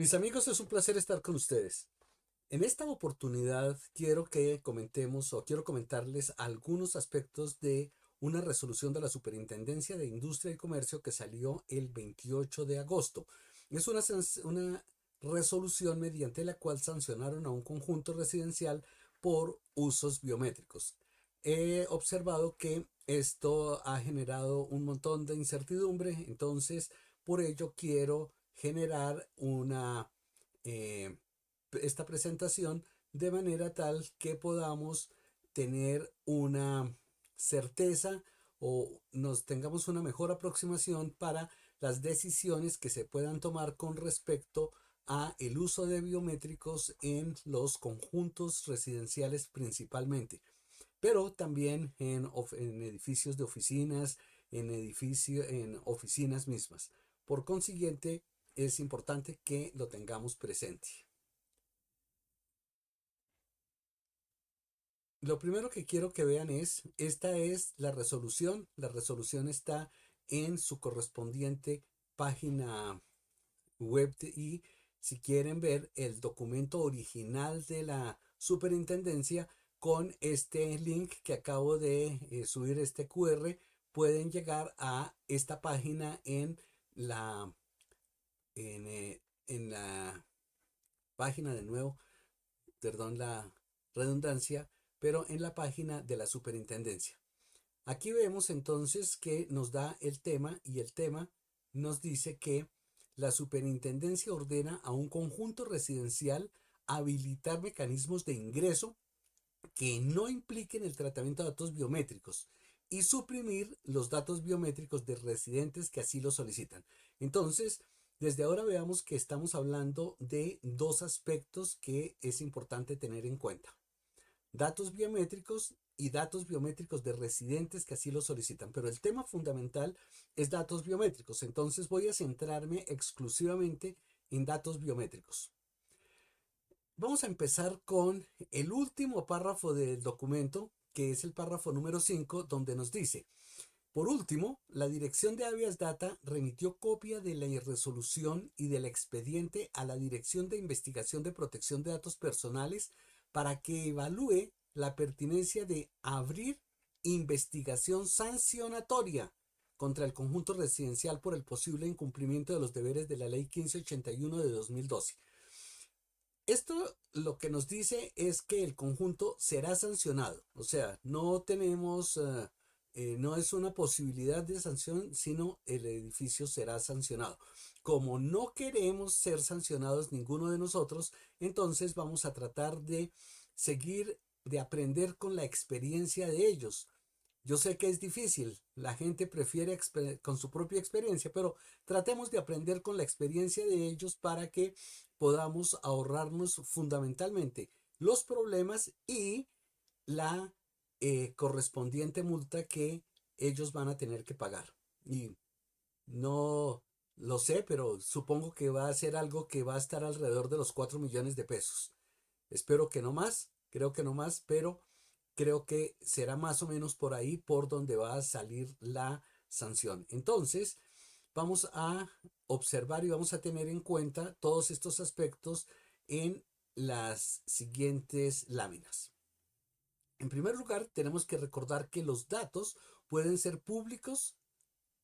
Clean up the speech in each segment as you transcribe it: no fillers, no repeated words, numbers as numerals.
Mis amigos, es un placer estar con ustedes. En esta oportunidad quiero que comentemos o quiero comentarles algunos aspectos de una resolución de la Superintendencia de Industria y Comercio que salió el 28 de agosto. Es una resolución mediante la cual sancionaron a un conjunto residencial por usos biométricos. He observado que esto ha generado un montón de incertidumbre, entonces por ello quiero generar eh, esta presentación de manera tal que podamos tener una certeza o nos tengamos una mejor aproximación para las decisiones que se puedan tomar con respecto a el uso de biométricos en los conjuntos residenciales principalmente, pero también en edificios de oficinas, en oficinas mismas. Por consiguiente, es importante que lo tengamos presente. Lo primero que quiero que vean esta es la resolución. La resolución está en su correspondiente página web y si quieren ver el documento original de la superintendencia con este link que acabo de subir, este QR, pueden llegar a esta página la, en la página de nuevo, perdón la redundancia, pero en la página de la superintendencia. Aquí vemos entonces que nos da el tema y el tema nos dice que la superintendencia ordena a un conjunto residencial habilitar mecanismos de ingreso que no impliquen el tratamiento de datos biométricos y suprimir los datos biométricos de residentes que así lo solicitan. Entonces, desde ahora veamos que estamos hablando de dos aspectos que es importante tener en cuenta: datos biométricos y datos biométricos de residentes que así lo solicitan. Pero el tema fundamental es datos biométricos. Entonces voy a centrarme exclusivamente en datos biométricos. Vamos a empezar con el último párrafo del documento, que es el párrafo número 5, donde nos dice: por último, la Dirección de Habeas Data remitió copia de la resolución y del expediente a la Dirección de Investigación de Protección de Datos Personales para que evalúe la pertinencia de abrir investigación sancionatoria contra el conjunto residencial por el posible incumplimiento de los deberes de la Ley 1581 de 2012. Esto lo que nos dice es que el conjunto será sancionado, o sea, no tenemos, no es una posibilidad de sanción, sino el edificio será sancionado. Como no queremos ser sancionados ninguno de nosotros, entonces vamos a tratar de seguir, de aprender con la experiencia de ellos. Yo sé que es difícil, la gente prefiere con su propia experiencia, pero tratemos de aprender con la experiencia de ellos para que podamos ahorrarnos fundamentalmente los problemas y la correspondiente multa que ellos van a tener que pagar. Y no lo sé, pero supongo que va a ser algo que va a estar alrededor de los 4 millones de pesos. Espero que no más, creo que no más, pero creo que será más o menos por ahí por donde va a salir la sanción. Entonces, vamos a observar y vamos a tener en cuenta todos estos aspectos en las siguientes láminas. En primer lugar, tenemos que recordar que los datos pueden ser públicos,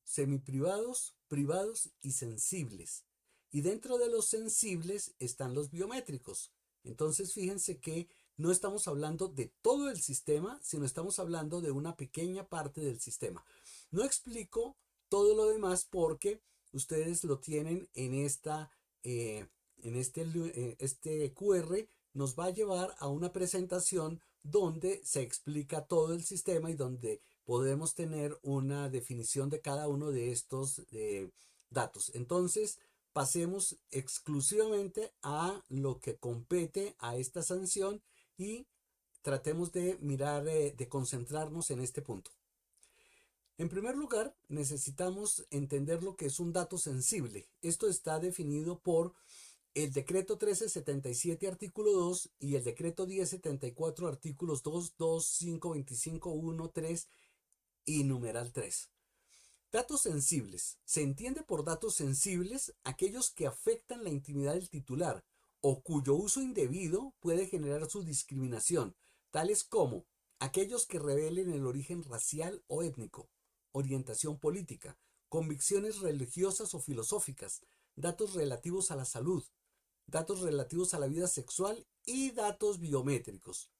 semiprivados, privados y sensibles. Y dentro de los sensibles están los biométricos. Entonces fíjense que no estamos hablando de todo el sistema, sino estamos hablando de una pequeña parte del sistema. No explico todo lo demás porque ustedes lo tienen este QR nos va a llevar a una presentación donde se explica todo el sistema y donde podemos tener una definición de cada uno de estos datos. Entonces, pasemos exclusivamente a lo que compete a esta sanción y tratemos de mirar, de concentrarnos en este punto. En primer lugar, necesitamos entender lo que es un dato sensible. Esto está definido por el decreto 1377 artículo 2 y el decreto 1074 artículos 2, 2, 5, 25, 1, 3 y numeral 3. Datos sensibles. Se entiende por datos sensibles aquellos que afectan la intimidad del titular o cuyo uso indebido puede generar su discriminación, tales como aquellos que revelen el origen racial o étnico, orientación política, convicciones religiosas o filosóficas, datos relativos a la salud, datos relativos a la vida sexual y datos biométricos.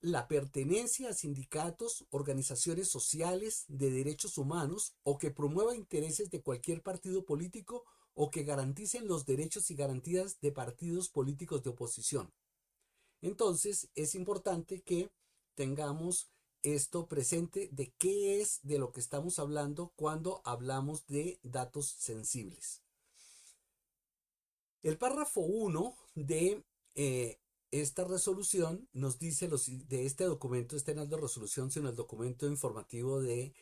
La pertenencia a sindicatos, organizaciones sociales de derechos humanos o que promueva intereses de cualquier partido político o que garanticen los derechos y garantías de partidos políticos de oposición. Entonces, es importante que tengamos esto presente de qué es de lo que estamos hablando cuando hablamos de datos sensibles. El párrafo 1 de esta resolución nos dice, de este documento, este no es de resolución, sino el documento informativo de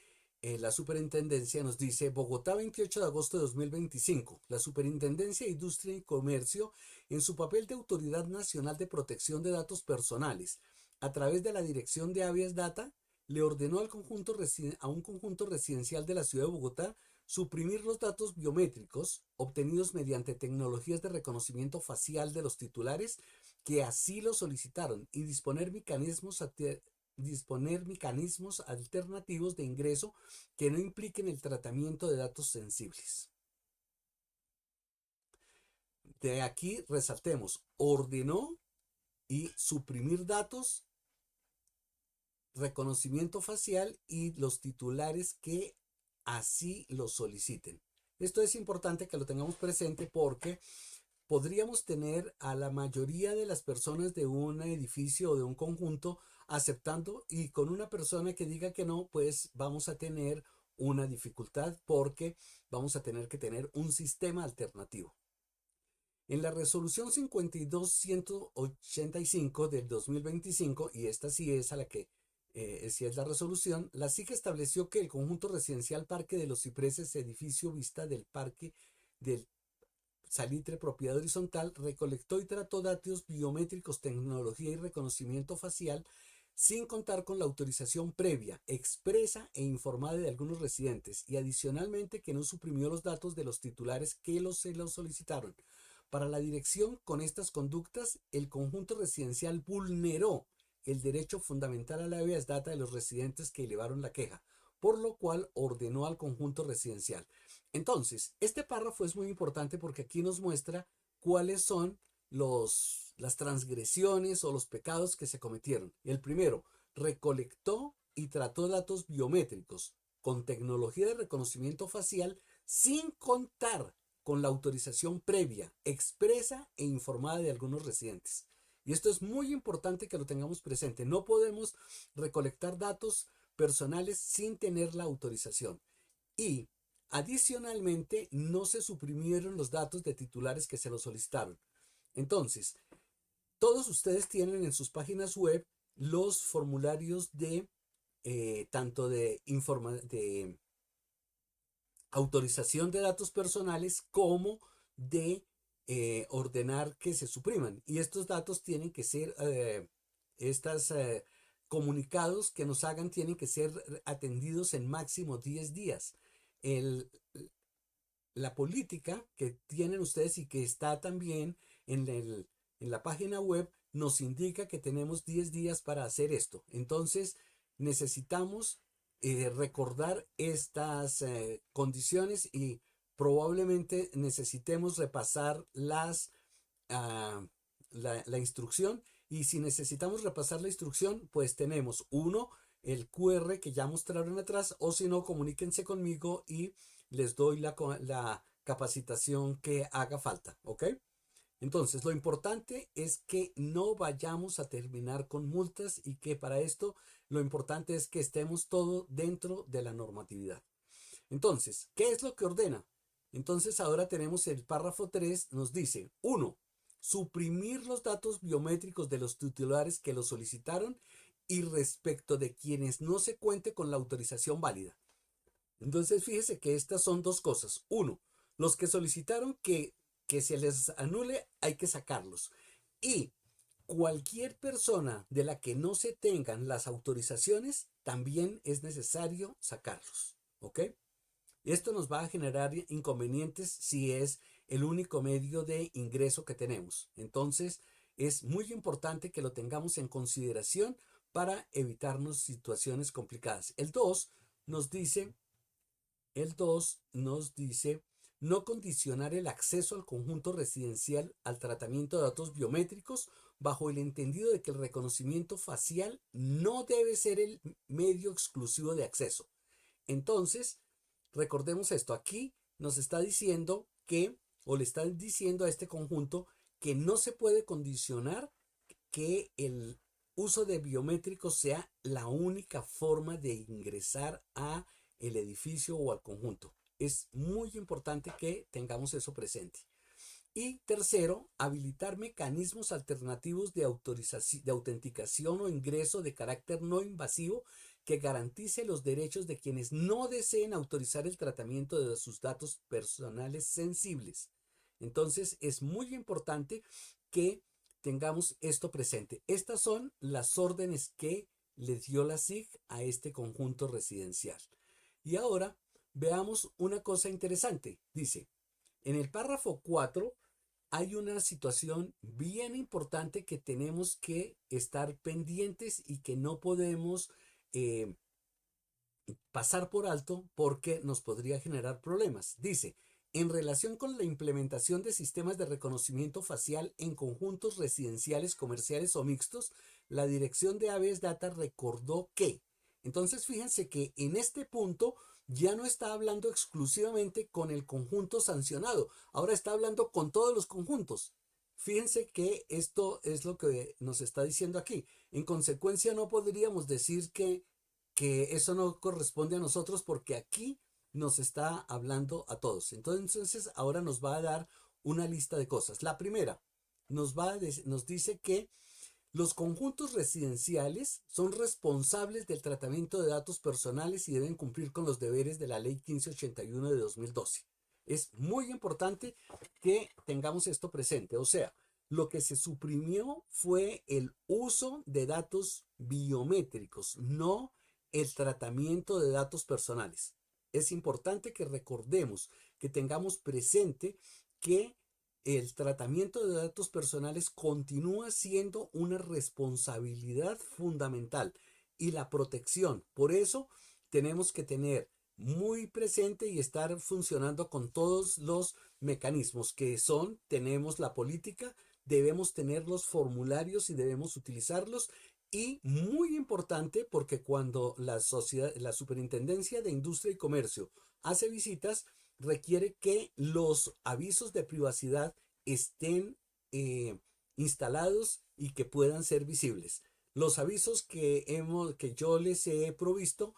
la superintendencia, nos dice: Bogotá, 28 de agosto de 2025. La Superintendencia de Industria y Comercio, en su papel de Autoridad Nacional de Protección de Datos Personales, a través de la Dirección de Habeas Data, le ordenó a un conjunto residencial de la ciudad de Bogotá suprimir los datos biométricos obtenidos mediante tecnologías de reconocimiento facial de los titulares que así lo solicitaron y disponer mecanismos alternativos de ingreso que no impliquen el tratamiento de datos sensibles. De aquí resaltemos: ordenó y suprimir datos, reconocimiento facial y los titulares que así lo soliciten. Esto es importante que lo tengamos presente porque podríamos tener a la mayoría de las personas de un edificio o de un conjunto aceptando, y con una persona que diga que no, pues vamos a tener una dificultad porque vamos a tener que tener un sistema alternativo. En la resolución 52.185 del 2025, y esta sí es a la que sí es la resolución, la SIC estableció que el conjunto residencial Parque de los Cipreses, edificio Vista del Parque del Salitre, propiedad horizontal, recolectó y trató datos biométricos, tecnología y reconocimiento facial sin contar con la autorización previa, expresa e informada de algunos residentes, y adicionalmente que no suprimió los datos de los titulares que se los solicitaron. Para la dirección con estas conductas, el conjunto residencial vulneró el derecho fundamental a la habeas data de los residentes que elevaron la queja, por lo cual ordenó al conjunto residencial. Entonces, este párrafo es muy importante porque aquí nos muestra cuáles son las transgresiones o los pecados que se cometieron. El primero: recolectó y trató datos biométricos con tecnología de reconocimiento facial sin contar con la autorización previa, expresa e informada de algunos residentes. Y esto es muy importante que lo tengamos presente. No podemos recolectar datos personales sin tener la autorización. Y adicionalmente, no se suprimieron los datos de titulares que se los solicitaron. Entonces, todos ustedes tienen en sus páginas web los formularios de tanto de autorización de datos personales como de ordenar que se supriman. Y estos datos tienen que ser, estos comunicados que nos hagan tienen que ser atendidos en máximo 10 días. El, la política que tienen ustedes y que está también en la página web nos indica que tenemos 10 días para hacer esto. Entonces necesitamos recordar estas condiciones y probablemente necesitemos repasar la instrucción. Y si necesitamos repasar la instrucción, pues tenemos el QR que ya mostraron atrás, o si no, comuníquense conmigo y les doy la capacitación que haga falta, ¿ok? Entonces, lo importante es que no vayamos a terminar con multas y que para esto lo importante es que estemos todo dentro de la normatividad. Entonces, ¿qué es lo que ordena? Entonces, ahora tenemos el párrafo 3, nos dice: 1. Suprimir los datos biométricos de los titulares que lo solicitaron y respecto de quienes no se cuente con la autorización válida. Entonces, fíjese que estas son dos cosas. 1. Los que solicitaron que se les anule, hay que sacarlos. Y cualquier persona de la que no se tengan las autorizaciones, también es necesario sacarlos. ¿Ok? Esto nos va a generar inconvenientes si es el único medio de ingreso que tenemos. Entonces, es muy importante que lo tengamos en consideración para evitarnos situaciones complicadas. Nos dice, el 2 nos dice no condicionar el acceso al conjunto residencial al tratamiento de datos biométricos bajo el entendido de que el reconocimiento facial no debe ser el medio exclusivo de acceso. Entonces, recordemos esto, aquí nos está diciendo que, o le están diciendo a este conjunto, que no se puede condicionar que el uso de biométricos sea la única forma de ingresar a el edificio o al conjunto. Es muy importante que tengamos eso presente. Y tercero, habilitar mecanismos alternativos de autenticación o ingreso de carácter no invasivo que garantice los derechos de quienes no deseen autorizar el tratamiento de sus datos personales sensibles. Entonces, es muy importante que tengamos esto presente. Estas son las órdenes que le dio la SIG a este conjunto residencial. Y ahora veamos una cosa interesante. Dice, en el párrafo 4 hay una situación bien importante que tenemos que estar pendientes y que no podemos eh, pasar por alto porque nos podría generar problemas. Dice, en relación con la implementación de sistemas de reconocimiento facial en conjuntos residenciales, comerciales o mixtos, la dirección de ABS Data recordó que, entonces fíjense que en este punto ya no está hablando exclusivamente con el conjunto sancionado, ahora está hablando con todos los conjuntos. Fíjense que esto es lo que nos está diciendo aquí. En consecuencia, no podríamos decir que eso no corresponde a nosotros porque aquí nos está hablando a todos. Entonces, ahora nos va a dar una lista de cosas. La primera, nos dice que los conjuntos residenciales son responsables del tratamiento de datos personales y deben cumplir con los deberes de la Ley 1581 de 2012. Es muy importante que tengamos esto presente. O sea, lo que se suprimió fue el uso de datos biométricos, no el tratamiento de datos personales. Es importante que recordemos, que tengamos presente que el tratamiento de datos personales continúa siendo una responsabilidad fundamental y la protección. Por eso tenemos que tener muy presente y estar funcionando con todos los mecanismos que son, tenemos la política, debemos tener los formularios y debemos utilizarlos. Y muy importante porque cuando la Superintendencia de Industria y Comercio hace visitas, requiere que los avisos de privacidad estén eh, instalados y que puedan ser visibles. Los avisos que yo les he provisto,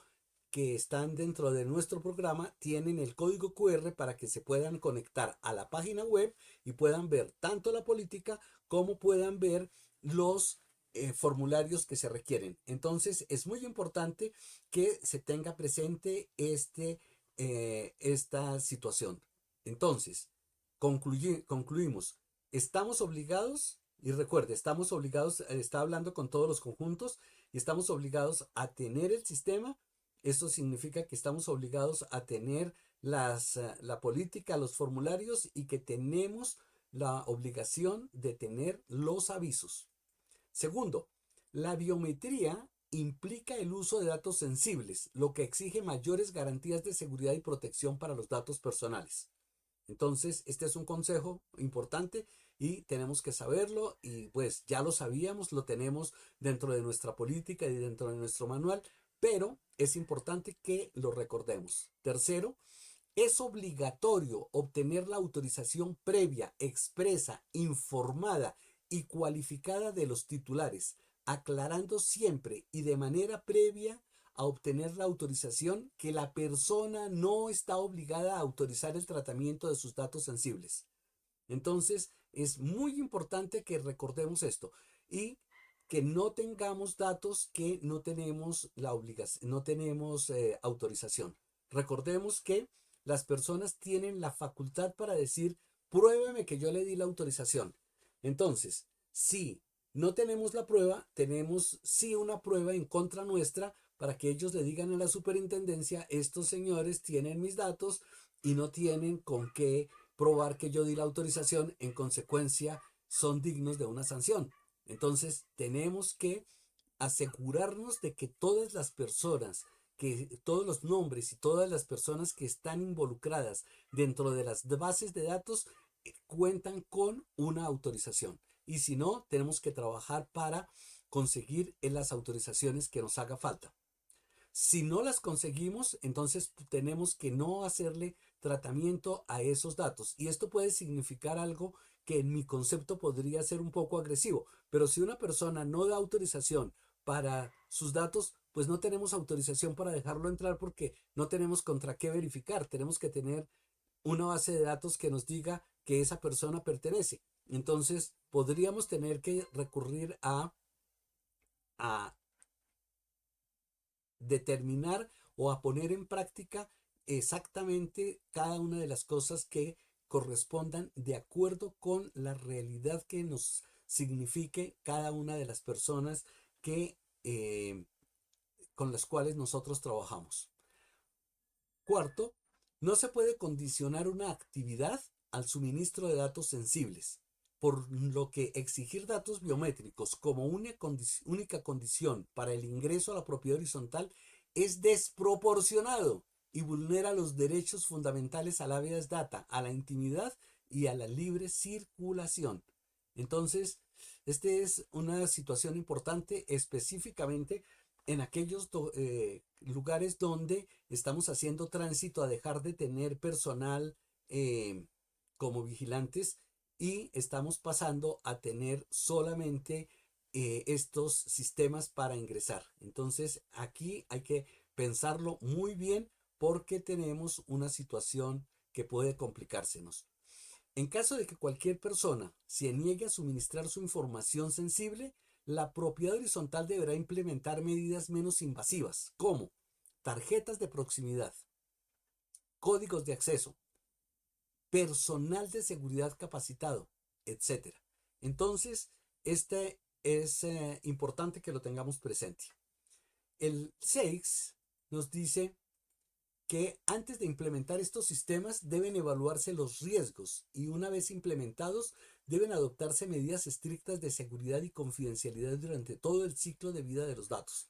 que están dentro de nuestro programa, tienen el código QR para que se puedan conectar a la página web y puedan ver tanto la política como puedan ver los formularios que se requieren. Entonces es muy importante que se tenga presente esta situación. Entonces, concluimos, estamos obligados, y recuerde, estamos obligados, está hablando con todos los conjuntos y estamos obligados a tener el sistema. Esto significa que estamos obligados a tener la política, los formularios y que tenemos la obligación de tener los avisos. Segundo, la biometría implica el uso de datos sensibles, lo que exige mayores garantías de seguridad y protección para los datos personales. Entonces, este es un consejo importante y tenemos que saberlo y pues ya lo sabíamos, lo tenemos dentro de nuestra política y dentro de nuestro manual, pero es importante que lo recordemos. Tercero, es obligatorio obtener la autorización previa, expresa, informada y cualificada de los titulares, aclarando siempre y de manera previa a obtener la autorización que la persona no está obligada a autorizar el tratamiento de sus datos sensibles. Entonces, es muy importante que recordemos esto y que no tengamos datos que no tenemos la obligación, no tenemos autorización. Recordemos que las personas tienen la facultad para decir, pruébeme que yo le di la autorización. Entonces, si no tenemos la prueba, tenemos sí una prueba en contra nuestra para que ellos le digan a la superintendencia, estos señores tienen mis datos y no tienen con qué probar que yo di la autorización, en consecuencia son dignos de una sanción. Entonces tenemos que asegurarnos de que todas las personas, que todos los nombres y todas las personas que están involucradas dentro de las bases de datos cuentan con una autorización. Y si no, tenemos que trabajar para conseguir las autorizaciones que nos haga falta. Si no las conseguimos, entonces tenemos que no hacerle tratamiento a esos datos. Y esto puede significar algo que en mi concepto podría ser un poco agresivo. Pero si una persona no da autorización para sus datos, pues no tenemos autorización para dejarlo entrar porque no tenemos contra qué verificar. Tenemos que tener una base de datos que nos diga que esa persona pertenece. Entonces, podríamos tener que recurrir a determinar o a poner en práctica exactamente cada una de las cosas que correspondan de acuerdo con la realidad que nos signifique cada una de las personas que, con las cuales nosotros trabajamos. Cuarto, no se puede condicionar una actividad al suministro de datos sensibles, por lo que exigir datos biométricos como única condición para el ingreso a la propiedad horizontal es desproporcionado y vulnera los derechos fundamentales al habeas data, a la intimidad y a la libre circulación. Entonces, esta es una situación importante específicamente en aquellos lugares donde estamos haciendo tránsito a dejar de tener personal como vigilantes y estamos pasando a tener solamente estos sistemas para ingresar. Entonces aquí hay que pensarlo muy bien porque tenemos una situación que puede complicársenos. En caso de que cualquier persona se niegue a suministrar su información sensible, la propiedad horizontal deberá implementar medidas menos invasivas, como tarjetas de proximidad, códigos de acceso, personal de seguridad capacitado, etcétera. Entonces, este es importante que lo tengamos presente. El 6 nos dice que antes de implementar estos sistemas deben evaluarse los riesgos y una vez implementados deben adoptarse medidas estrictas de seguridad y confidencialidad durante todo el ciclo de vida de los datos.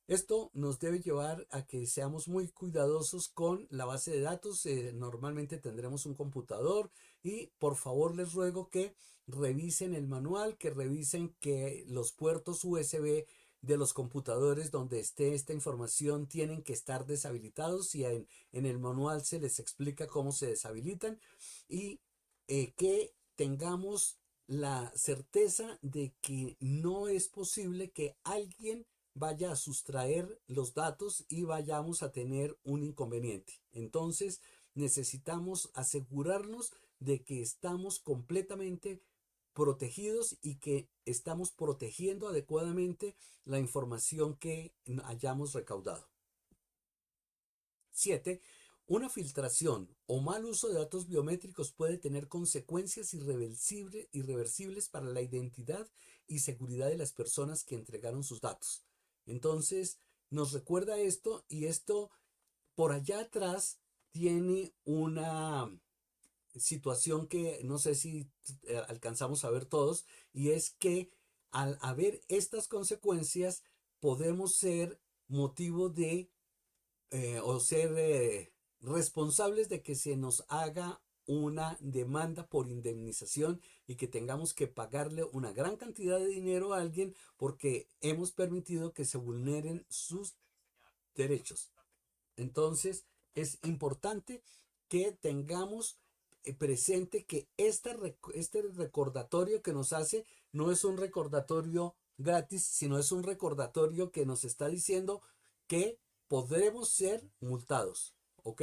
Esto nos debe llevar a que seamos muy cuidadosos con la base de datos. Normalmente tendremos un computador y por favor les ruego que revisen el manual, que revisen que los puertos USB de los computadores donde esté esta información tienen que estar deshabilitados y en el manual se les explica cómo se deshabilitan y que tengamos la certeza de que no es posible que alguien vaya a sustraer los datos y vayamos a tener un inconveniente. Entonces necesitamos asegurarnos de que estamos completamente protegidos y que estamos protegiendo adecuadamente la información que hayamos recaudado. 7. Una filtración o mal uso de datos biométricos puede tener consecuencias irreversibles para la identidad y seguridad de las personas que entregaron sus datos. Entonces, nos recuerda esto y esto por allá atrás tiene una situación que no sé si alcanzamos a ver todos y es que al haber estas consecuencias podemos ser motivo de o ser responsables de que se nos haga una demanda por indemnización y que tengamos que pagarle una gran cantidad de dinero a alguien porque hemos permitido que se vulneren sus derechos. Entonces, es importante que tengamos presente que este recordatorio que nos hace no es un recordatorio gratis, sino es un recordatorio que nos está diciendo que podremos ser multados. ¿Ok?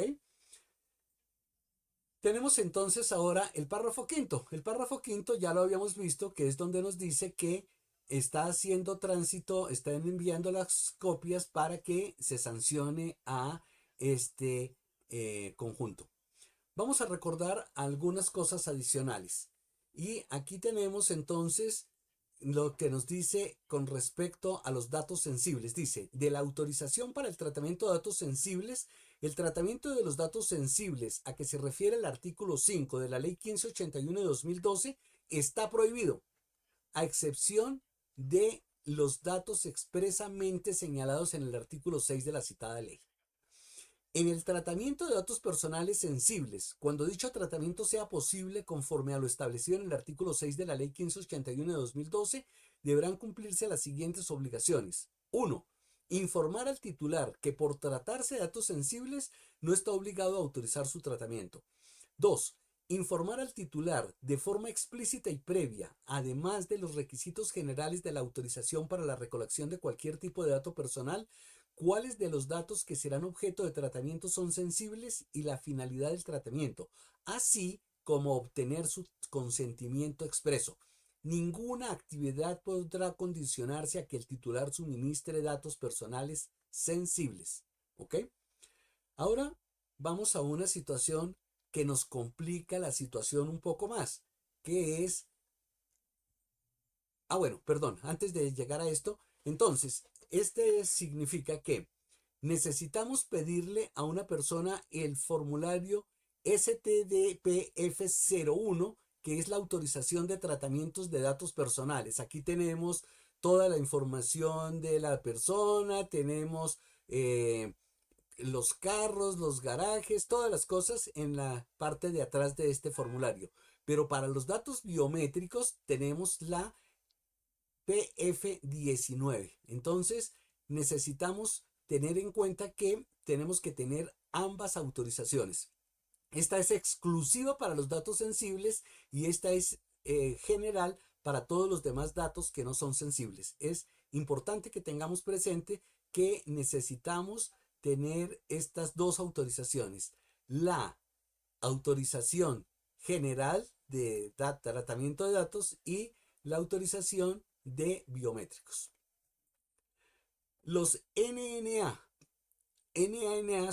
Tenemos entonces ahora el párrafo quinto. El párrafo quinto ya lo habíamos visto, que es donde nos dice que está haciendo tránsito, están enviando las copias para que se sancione a este conjunto. Vamos a recordar algunas cosas adicionales. Y aquí tenemos entonces lo que nos dice con respecto a los datos sensibles. Dice, de la autorización para el tratamiento de datos sensibles, el tratamiento de los datos sensibles a que se refiere el artículo 5 de la Ley 1581 de 2012 está prohibido, a excepción de los datos expresamente señalados en el artículo 6 de la citada ley. En el tratamiento de datos personales sensibles, cuando dicho tratamiento sea posible conforme a lo establecido en el artículo 6 de la Ley 1581 de 2012, deberán cumplirse las siguientes obligaciones. 1. Informar al titular que por tratarse de datos sensibles no está obligado a autorizar su tratamiento. 2. Informar al titular de forma explícita y previa, además de los requisitos generales de la autorización para la recolección de cualquier tipo de dato personal, cuáles de los datos que serán objeto de tratamiento son sensibles y la finalidad del tratamiento, así como obtener su consentimiento expreso. Ninguna actividad podrá condicionarse a que el titular suministre datos personales sensibles. ¿Ok? Ahora vamos a una situación que nos complica la situación un poco más, que es, bueno, perdón, antes de llegar a esto, entonces, este significa que necesitamos pedirle a una persona el formulario STDPF01, que es la autorización de tratamientos de datos personales. Aquí tenemos toda la información de la persona, tenemos los carros, los garajes, todas las cosas en la parte de atrás de este formulario. Pero para los datos biométricos tenemos la PF19. Entonces necesitamos tener en cuenta que tenemos que tener ambas autorizaciones. Esta es exclusiva para los datos sensibles y esta es general para todos los demás datos que no son sensibles. Es importante que tengamos presente que necesitamos tener estas dos autorizaciones. La autorización general de tratamiento de datos y la autorización de biométricos. Los NANA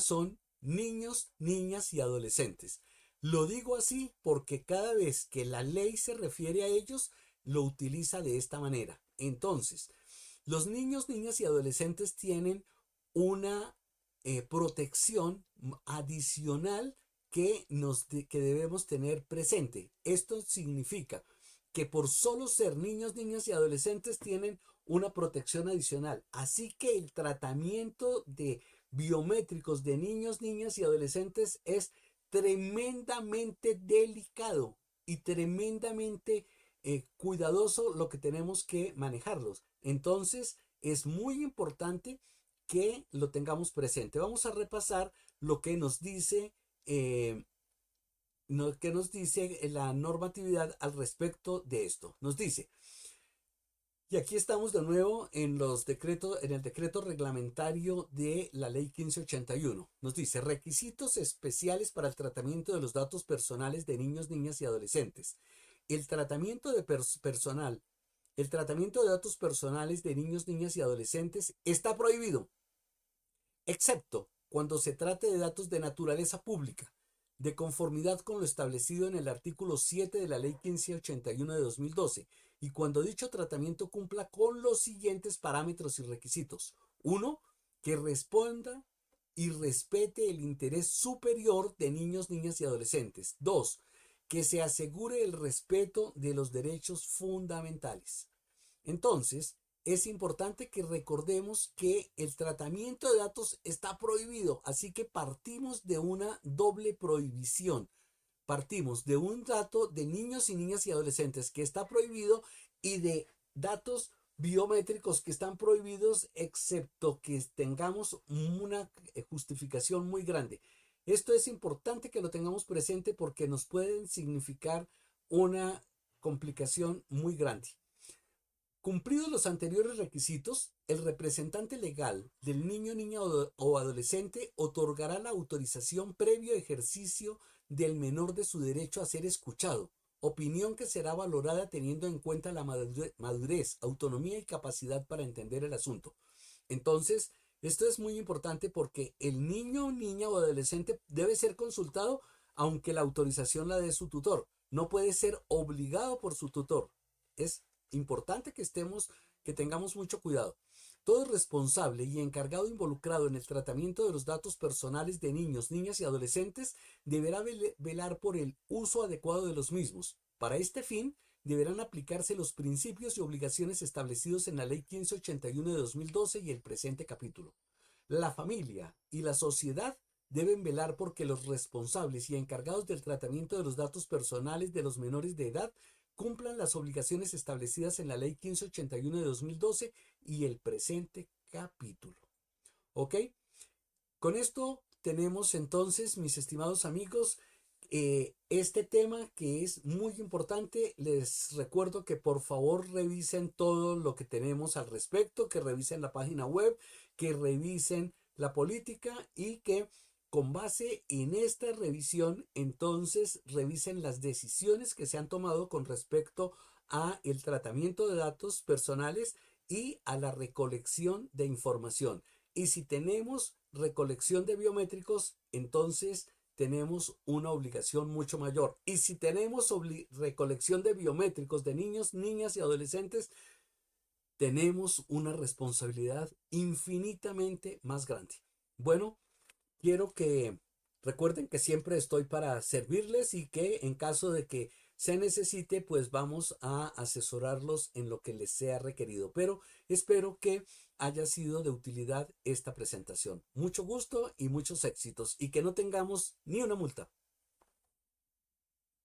son niños, niñas y adolescentes. Lo digo así porque cada vez que la ley se refiere a ellos, lo utiliza de esta manera. Entonces, los niños, niñas y adolescentes tienen una protección adicional que debemos tener presente. Esto significa que por solo ser niños, niñas y adolescentes tienen una protección adicional. Así que el tratamiento de biométricos de niños, niñas y adolescentes es tremendamente delicado y tremendamente cuidadoso lo que tenemos que manejarlos. Entonces es muy importante que lo tengamos presente. Vamos a repasar lo que nos dice la normatividad al respecto de esto. Nos dice, y aquí estamos de nuevo en el decreto reglamentario de la ley 1581. Nos dice requisitos especiales para el tratamiento de los datos personales de niños, niñas y adolescentes. El tratamiento de personal, el tratamiento de datos personales de niños, niñas y adolescentes está prohibido, excepto cuando se trate de datos de naturaleza pública, de conformidad con lo establecido en el artículo 7 de la Ley 1581 de 2012, y cuando dicho tratamiento cumpla con los siguientes parámetros y requisitos. 1. Que responda y respete el interés superior de niños, niñas y adolescentes. 2. Que se asegure el respeto de los derechos fundamentales. Entonces, es importante que recordemos que el tratamiento de datos está prohibido, así que partimos de una doble prohibición. Partimos de un dato de niños y niñas y adolescentes que está prohibido y de datos biométricos que están prohibidos excepto que tengamos una justificación muy grande. Esto es importante que lo tengamos presente porque nos pueden significar una complicación muy grande. Cumplidos los anteriores requisitos, el representante legal del niño, niña o adolescente otorgará la autorización previo ejercicio del menor de su derecho a ser escuchado, opinión que será valorada teniendo en cuenta la madurez, autonomía y capacidad para entender el asunto. Entonces, esto es muy importante porque el niño, niña o adolescente debe ser consultado aunque la autorización la dé su tutor. No puede ser obligado por su tutor. Es importante que tengamos mucho cuidado. Todo responsable y encargado involucrado en el tratamiento de los datos personales de niños, niñas y adolescentes deberá velar por el uso adecuado de los mismos. Para este fin, deberán aplicarse los principios y obligaciones establecidos en la Ley 1581 de 2012 y el presente capítulo. La familia y la sociedad deben velar porque los responsables y encargados del tratamiento de los datos personales de los menores de edad cumplan las obligaciones establecidas en la Ley 1581 de 2012 y el presente capítulo. ¿Ok? Con esto tenemos entonces, mis estimados amigos, este tema que es muy importante. Les recuerdo que por favor revisen todo lo que tenemos al respecto, que revisen la página web, que revisen la política y que con base en esta revisión entonces revisen las decisiones que se han tomado con respecto a el tratamiento de datos personales y a la recolección de información. Y si tenemos recolección de biométricos, entonces tenemos una obligación mucho mayor. Y si tenemos recolección de biométricos de niños, niñas y adolescentes, tenemos una responsabilidad infinitamente más grande. Bueno, quiero que recuerden que siempre estoy para servirles y que en caso de que se necesite, pues vamos a asesorarlos en lo que les sea requerido. Pero espero que haya sido de utilidad esta presentación. Mucho gusto y muchos éxitos y que no tengamos ni una multa.